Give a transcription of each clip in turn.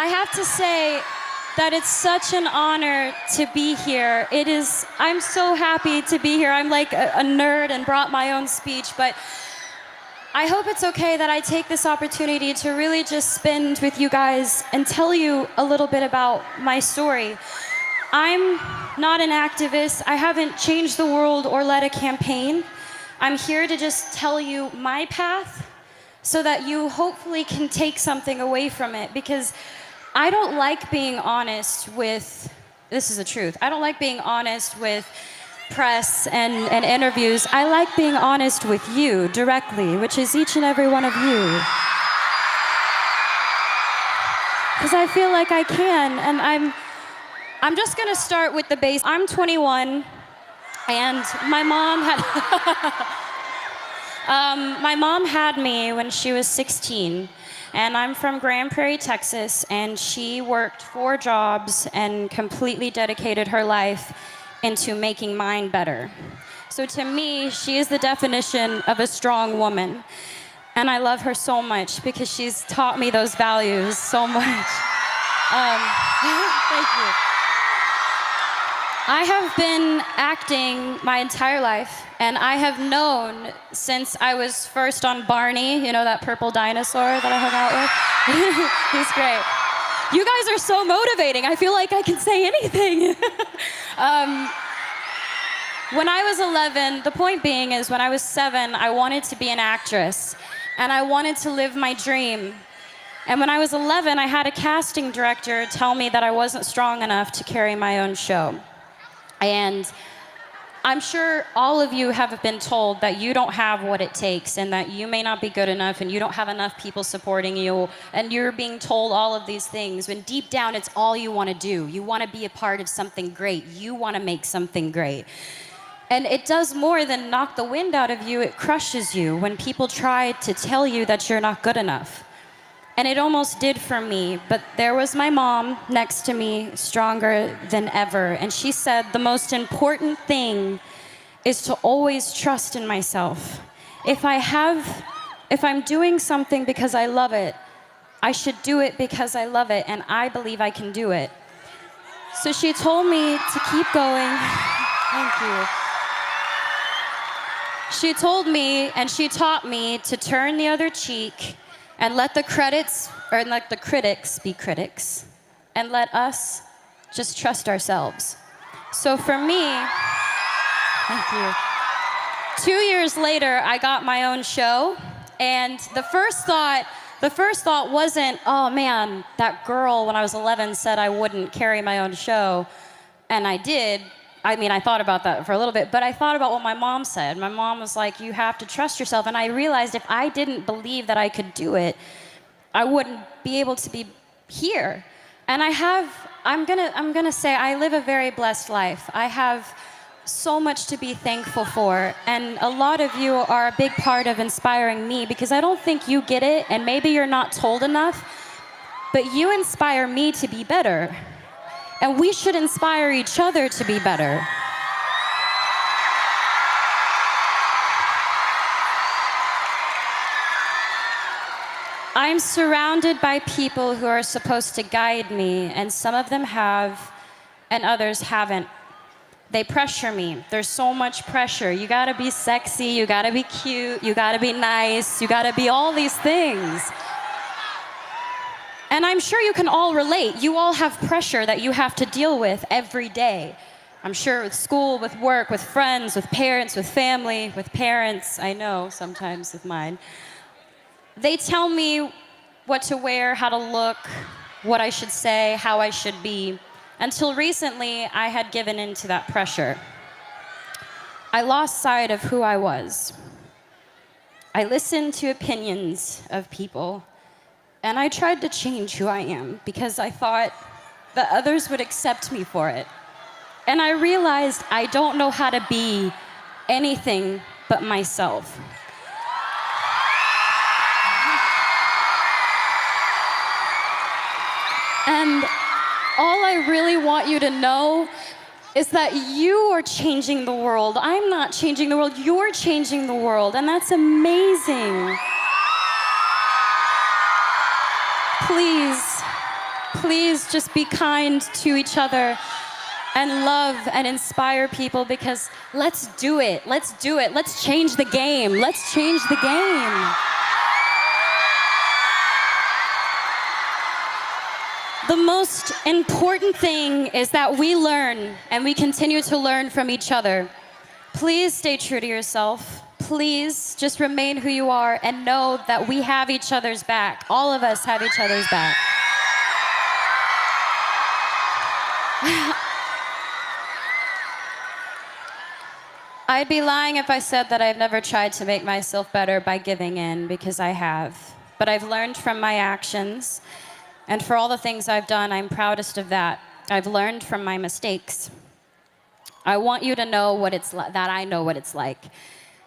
I have to say that it's such an honor to be here. I'm so happy to be here. I'm like a nerd and brought my own speech, but I hope it's okay that I take this opportunity to really just spend with you guys and tell you a little bit about my story. I'm not an activist. I haven't changed the world or led a campaign. I'm here to just tell you my path so that you hopefully can take something away from it, because I don't like being honest with, this is the truth, I don't like being honest with press and interviews. I like being honest with you directly, which is each and every one of you. Because I feel like I can, and I'm just gonna start with the base. I'm 21, and my mom had me when she was 16. And I'm from Grand Prairie, Texas, and she worked 4 jobs and completely dedicated her life into making mine better. So to me, she is the definition of a strong woman. And I love her so much because she's taught me those values so much. Thank you. I have been acting my entire life, and I have known since I was first on Barney, you know, that purple dinosaur that I hung out with? He's great. You guys are so motivating. I feel like I can say anything. When I was 11, the point being is when I was 7, I wanted to be an actress, and I wanted to live my dream. And when I was 11, I had a casting director tell me that I wasn't strong enough to carry my own show. And I'm sure all of you have been told that you don't have what it takes and that you may not be good enough and you don't have enough people supporting you, and you're being told all of these things when deep down it's all you want to do. You want to be a part of something great. You want to make something great. And it does more than knock the wind out of you. It crushes you when people try to tell you that you're not good enough. And it almost did for me, but there was my mom next to me, stronger than ever. And she said, the most important thing is to always trust in myself. If I'm doing something because I love it, I should do it because I love it, and I believe I can do it. So she told me to keep going. Thank you. She told me, and she taught me to turn the other cheek and let the critics be critics, and let us just trust ourselves. So for me, thank you. 2 years later, I got my own show, and the first thought wasn't, oh man, that girl when I was 11 said I wouldn't carry my own show, and I did. I mean, I thought about that for a little bit, but I thought about what my mom said. My mom was like, you have to trust yourself. And I realized if I didn't believe that I could do it, I wouldn't be able to be here. And I'm gonna say I live a very blessed life. I have so much to be thankful for. And a lot of you are a big part of inspiring me, because I don't think you get it, and maybe you're not told enough, but you inspire me to be better. And we should inspire each other to be better. I'm surrounded by people who are supposed to guide me, and some of them have, and others haven't. They pressure me. There's so much pressure. You gotta be sexy, you gotta be cute, you gotta be nice, you gotta be all these things. And I'm sure you can all relate. You all have pressure that you have to deal with every day. I'm sure with school, with work, with friends, with parents, with family, with parents, I know sometimes with mine. They tell me what to wear, how to look, what I should say, how I should be. Until recently, I had given in to that pressure. I lost sight of who I was. I listened to opinions of people, and I tried to change who I am because I thought that others would accept me for it. And I realized I don't know how to be anything but myself. And all I really want you to know is that you are changing the world. I'm not changing the world, you're changing the world, and that's amazing. Please, please just be kind to each other and love and inspire people, because let's do it. Let's do it. Let's change the game. Let's change the game. The most important thing is that we learn and we continue to learn from each other. Please stay true to yourself. Please just remain who you are and know that we have each other's back. All of us have each other's back. I'd be lying if I said that I've never tried to make myself better by giving in, because I have. But I've learned from my actions, and for all the things I've done, I'm proudest of that. I've learned from my mistakes. I want you to know what it's that I know what it's like.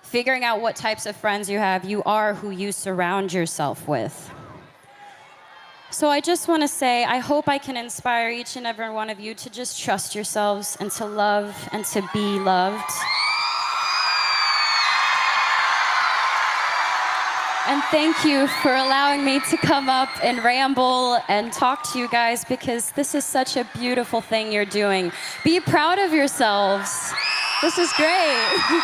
Figuring out what types of friends you have, you are who you surround yourself with. So I just want to say, I hope I can inspire each and every one of you to just trust yourselves and to love and to be loved. And thank you for allowing me to come up and ramble and talk to you guys, because this is such a beautiful thing you're doing. Be proud of yourselves. This is great.